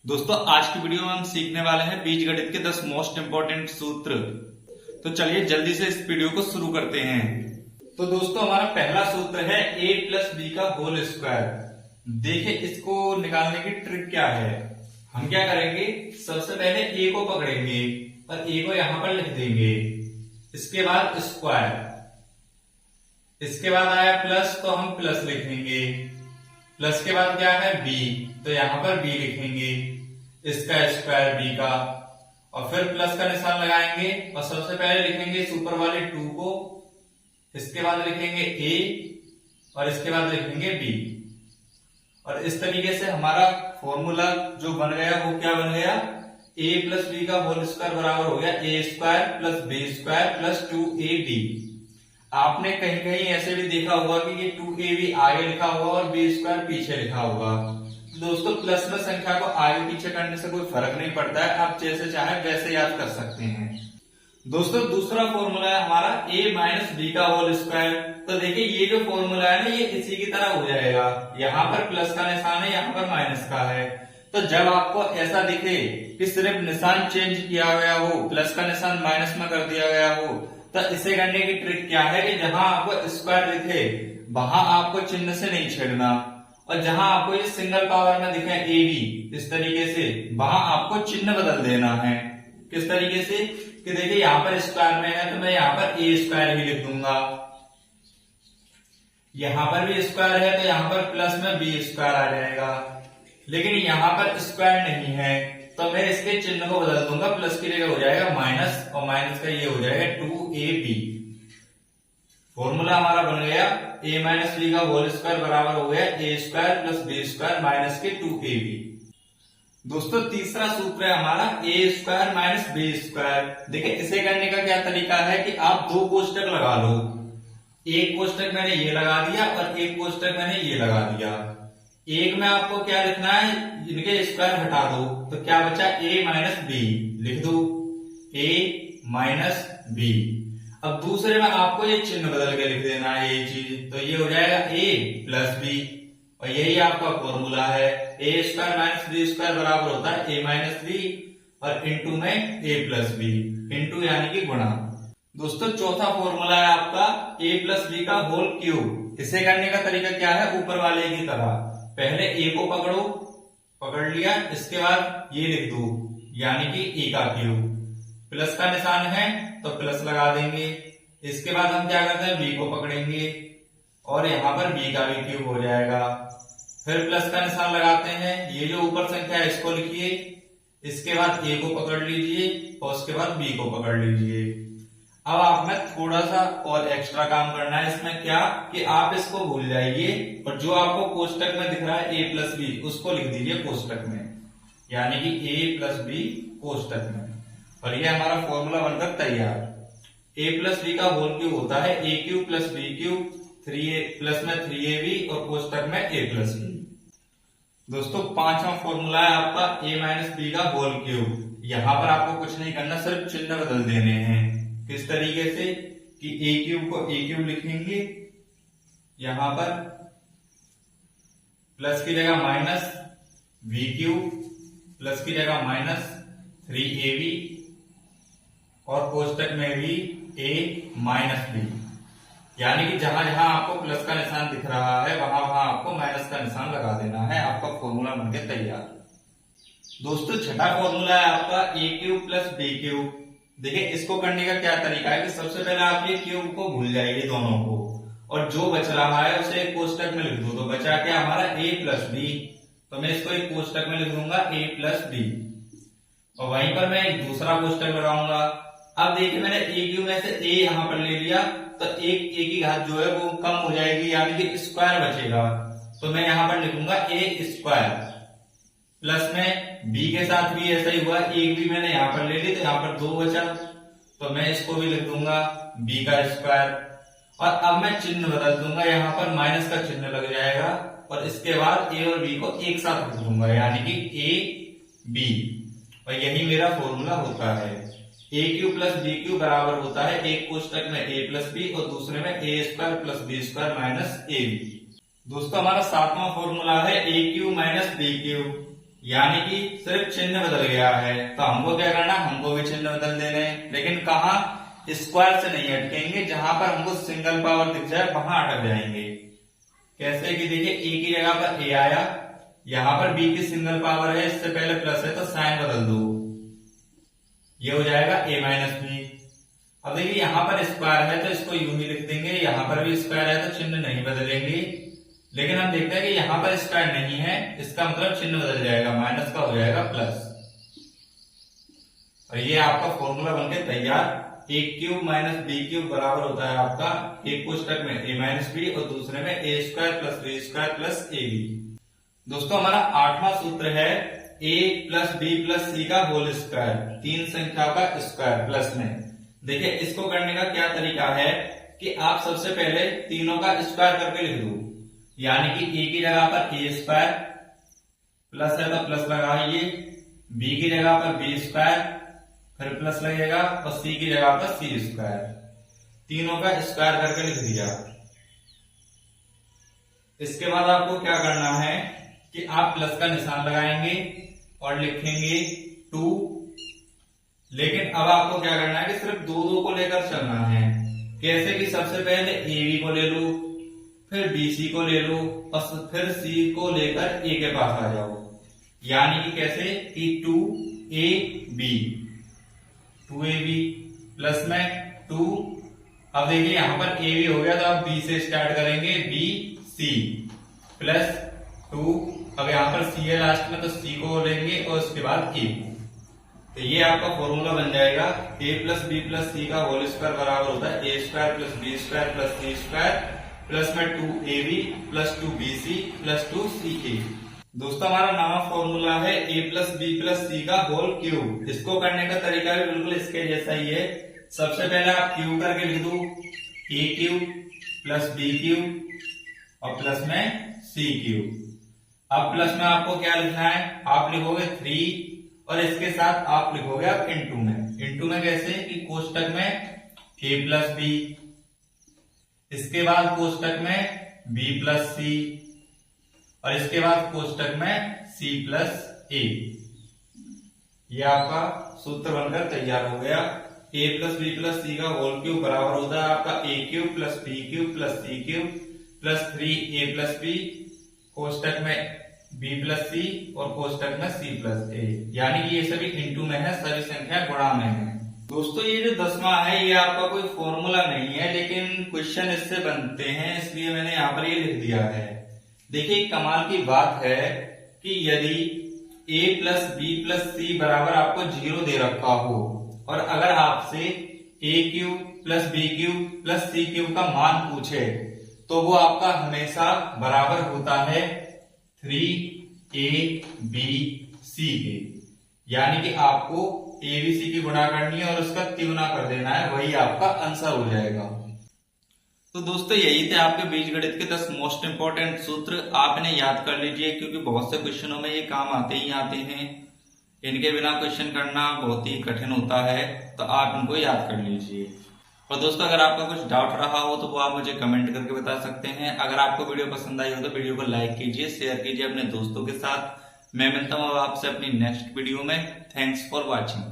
दोस्तों आज की वीडियो में हम सीखने वाले हैं बीजगणित के 10 मोस्ट इंपोर्टेंट सूत्र। तो चलिए जल्दी से इस वीडियो को शुरू करते हैं। तो दोस्तों हमारा पहला सूत्र है a प्लस बी का होल स्क्वायर। देखिए इसको निकालने की ट्रिक क्या है। हम क्या करेंगे, सबसे पहले a को पकड़ेंगे और a को यहां पर लिख देंगे, इसके बाद स्क्वायर, इसके बाद आया प्लस तो हम प्लस लिखेंगे, प्लस के बाद क्या है b, तो यहां पर b लिखेंगे, इसका स्क्वायर b का, और फिर प्लस का निशान लगाएंगे और सबसे पहले लिखेंगे इस ऊपर वाले 2 को, इसके बाद लिखेंगे a और इसके बाद लिखेंगे b। और इस तरीके से हमारा फॉर्मूला जो बन गया वो क्या बन गया, a प्लस बी का होल स्क्वायर बराबर हो गया a square plus b square plus 2ab। आपने कहीं कहीं ऐसे भी देखा होगा कि ये 2ab आगे लिखा होगा और b स्क्वायर पीछे लिखा होगा। दोस्तों प्लस में संख्या को आगे पीछे करने से कोई फर्क नहीं पड़ता है, आप जैसे चाहे वैसे याद कर सकते हैं। दोस्तों दूसरा फॉर्मूला है हमारा a माइनस बी का होल स्क्वायर। तो देखिए ये जो फॉर्मूला है ना ये इसी की तरह हो जाएगा, यहाँ पर प्लस का निशान है, यहाँ पर माइनस का है। तो जब आपको ऐसा दिखे कि सिर्फ निशान चेंज किया गया हो, प्लस का निशान माइनस में कर दिया गया हो, तो इसे करने की ट्रिक क्या है कि जहां आपको स्क्वायर दिखे वहां आपको चिन्ह से नहीं छेड़ना, और जहां आपको ये सिंगल पावर में दिखे ए बी इस तरीके से, वहां आपको चिन्ह बदल देना है। किस तरीके से कि देखिए यहाँ पर स्क्वायर में है तो मैं यहाँ पर ए स्क्वायर ही लिख दूंगा, यहाँ पर भी स्क्वायर है तो यहाँ पर प्लस में बी स्क्वायर आ जाएगा, लेकिन यहाँ पर स्क्वायर नहीं है तो मैं इसके चिन्ह को बदल दूंगा, प्लस की जगह हो जाएगा माइनस और माइनस का ये हो जाएगा 2ab। फॉर्मूला हमारा बन गया a माइनस बी का होल स्क्वायर बराबर हो गया a square plus B square minus के 2ab। दोस्तों तीसरा सूत्र है हमारा a square minus b square. देखिए इसे करने का क्या तरीका है कि आप दो कोष्टक लगा लो, एक कोष्टक मैंने ये लगा दिया और एक कोष्टक मैंने ये लगा दिया। एक में आपको क्या लिखना है, इनके स्क्वायर हटा दो तो क्या बचा a माइनस बी, लिख दो a माइनस बी। अब दूसरे में आपको ये चिन्ह बदल के लिख देना है ये चीज, तो ये हो जाएगा a प्लस बी, और यही आपका फॉर्मूला है a square minus b square बराबर होता है a माइनस बी और इंटू में a प्लस बी, इंटू यानी कि गुणा। दोस्तों चौथा फॉर्मूला है आपका a प्लस बी का होल क्यूब। इसे करने का तरीका क्या है, ऊपर वाले की तरह पहले a को पकड़ो, पकड़ लिया, इसके बाद ये लिख दो यानी कि a का क्यूब, प्लस का निशान है तो प्लस लगा देंगे, इसके बाद हम क्या करते हैं b को पकड़ेंगे और यहाँ पर b का भी क्यूब हो जाएगा, फिर प्लस का निशान लगाते हैं, ये जो ऊपर संख्या है इसको लिखिए, इसके बाद a को पकड़ लीजिए और उसके बाद b को पकड़ लीजिए। अब आप में थोड़ा सा और एक्स्ट्रा काम करना है इसमें, क्या कि आप इसको भूल जाइए और जो आपको कोष्टक में दिख रहा है a प्लस बी उसको लिख दीजिए कोष्टक में, यानी कि a प्लस बी कोष्टक में, और ये हमारा फॉर्मूला बनकर तैयार। a प्लस बी का होल क्यूब होता है a cube plus B cube, 3a plus में 3ab और कोष्टक में a प्लस बी। दोस्तों पांचवा फॉर्मूला है आपका a माइनस बी का होल क्यूब। यहाँ पर आपको कुछ नहीं करना, सिर्फ चिन्ह बदल देने हैं। किस तरीके से कि a क्यूब को a क्यूब लिखेंगे, यहां पर प्लस की जगह माइनस v क्यूब, प्लस की जगह माइनस 3ab और कोष्टक में भी a माइनस b, यानी कि जहां जहां आपको प्लस का निशान दिख रहा है वहां वहां आपको माइनस का निशान लगा देना है, आपका फॉर्मूला बनके तैयार। दोस्तों छठा फॉर्मूला है आपका a cube plus b cube. देखिए इसको करने का क्या तरीका है कि सबसे पहले आप ये क्यूब को भूल जाइए दोनों को, और जो बच रहा है उसे एक कोष्टक में लिख दो, तो बचा क्या हमारा a प्लस बी, तो मैं इसको एक कोष्टक में लिख दूंगा a प्लस बी, और वहीं पर मैं एक दूसरा कोष्टक लगाऊंगा। अब देखिए मैंने a क्यूब में से a यहाँ पर ले लिया तो एक a की घात जो है वो कम हो जाएगी, यानी कि स्क्वायर बचेगा, तो मैं यहाँ पर लिखूंगा a स्क्वायर, प्लस में b के साथ भी ऐसा ही हुआ, एक भी मैंने यहाँ पर ले ली तो यहाँ पर 2 बचा, तो मैं इसको भी लिख दूंगा b का स्क्वायर, और अब मैं चिन्ह बदल दूंगा, यहाँ पर माइनस का चिन्ह लग जाएगा और इसके बाद a और b को एक साथ लिख दूंगा, यानी कि a b, और यही मेरा फॉर्मूला होता है a cube plus B cube बराबर होता है एक कोष्टक में a प्लस बी और दूसरे में a square plus B square minus ab। दोस्तों हमारा सातवां फॉर्मूला है a cube minus b cube. यानी कि सिर्फ चिन्ह बदल गया है। तो हमको क्या करना, हमको भी चिन्ह बदल देने, लेकिन कहा स्क्वायर से नहीं अटकेंगे, जहां पर हमको सिंगल पावर दिख जाए वहां अटक जाएंगे। कैसे कि देखिए ए की जगह पर ए आया, यहां पर बी की सिंगल पावर है, इससे पहले प्लस है तो साइन बदल दो, ये हो जाएगा ए माइनस बी। अब देखिए यहां पर स्क्वायर है तो इसको यूं ही लिख देंगे, यहां पर भी स्क्वायर है तो चिन्ह नहीं बदलेंगे, लेकिन हम देखते हैं कि यहां पर स्क्वायर नहीं है, इसका मतलब चिन्ह बदल जाएगा, माइनस का हो जाएगा प्लस। और ये आपका फॉर्मूला बनके तैयार, ए क्यूब माइनस बी क्यूब बराबर होता है आपका एक कोष्टक में ए माइनस बी और दूसरे में A square plus B square plus A B. दोस्तों हमारा 8वां सूत्र है A plus B plus C का होल स्क्वायर, 3 संख्याओं का स्क्वायर प्लस में। देखिए इसको करने का क्या तरीका है कि आप सबसे पहले तीनों का स्क्वायर करके लिख दो, यानी कि ए की जगह पर ए स्क्वायर, प्लस है तो प्लस लगाइए, बी की जगह पर बी स्क्वायर फिर प्लस लगेगा और सी की जगह पर सी स्क्वायर, तीनों का स्क्वायर करके लिख दिया। इसके बाद आपको क्या करना है कि आप प्लस का निशान लगाएंगे और लिखेंगे 2, लेकिन अब आपको क्या करना है कि सिर्फ दो को लेकर चलना है। कैसे कि सबसे पहले ए बी को ले लो, फिर बी सी को ले लो और फिर सी को लेकर ए के पास आ जाओ, यानी कि कैसे कि 2ab 2ab प्लस में 2। अब देखिए यहां पर ए बी हो गया तो अब बी से स्टार्ट करेंगे, बी सी प्लस 2। अब यहां पर सी है लास्ट में तो सी को लेंगे और उसके बाद ए। तो ये आपका फॉर्मूला बन जाएगा A plus B plus C का होल स्क्वायर बराबर होता है A square plus B square plus C square plus में 2ab plus 2bc plus 2ca। दोस्तों हमारा नवा फॉर्मूला है A plus B plus C का होल क्यूब। इसको करने का तरीका भी बिल्कुल इसके जैसा ही है। सबसे पहले आप क्यूब करके लिख दो, ए क्यूब प्लस बी क्यूब और प्लस में सी क्यूब। अब प्लस में आपको क्या लिखना है, आप लिखोगे 3 और इसके साथ आप लिखोगे आप इंटू में। इंटू में कैसे कि कोष्टक में ए प्लस बी, इसके बाद कोष्टक में बी प्लस सी और इसके बाद कोष्टक में सी प्लस ए। ये आपका सूत्र बनकर तैयार हो गया। A plus B plus C का होल क्यूब बराबर होता है आपका A cube plus B cube plus C cube plus 3a plus B, कोष्टक में b प्लस सी और कोष्टक में c प्लस ए। यानी कि ये सभी इंटू में है, सभी संख्या गुणा में है। दोस्तों ये जो 10वां है ये आपका कोई फॉर्मूला नहीं है, लेकिन क्वेश्चन इससे बनते हैं, इसलिए मैंने यहाँ पर ये लिख दिया है। देखिए कमाल की बात है कि यदि a प्लस बी प्लस सी बराबर आपको 0 दे रखा हो और अगर आपसे a cube plus B cube plus C cube का मान पूछे तो वो आपका हमेशा बराबर होता है 3abc के। यानी कि आपको abc की गुणा करनी है और उसका तिगुना कर देना है, वही आपका आंसर हो जाएगा। तो दोस्तों यही थे आपके बीजगणित के 10 मोस्ट इंपोर्टेंट सूत्र। आप इन्हें याद कर लीजिए क्योंकि बहुत से क्वेश्चनों में ये काम आते ही आते हैं। इनके बिना क्वेश्चन करना बहुत ही कठिन होता है, तो आप इनको याद कर लीजिए। और दोस्तों अगर आपका कुछ डाउट रहा हो तो वो आप मुझे कमेंट करके बता सकते हैं। अगर आपको वीडियो पसंद आई हो तो वीडियो को लाइक कीजिए, शेयर कीजिए अपने दोस्तों के साथ। मैं मिलता हूँ आपसे अपनी नेक्स्ट वीडियो में। Thanks for watching.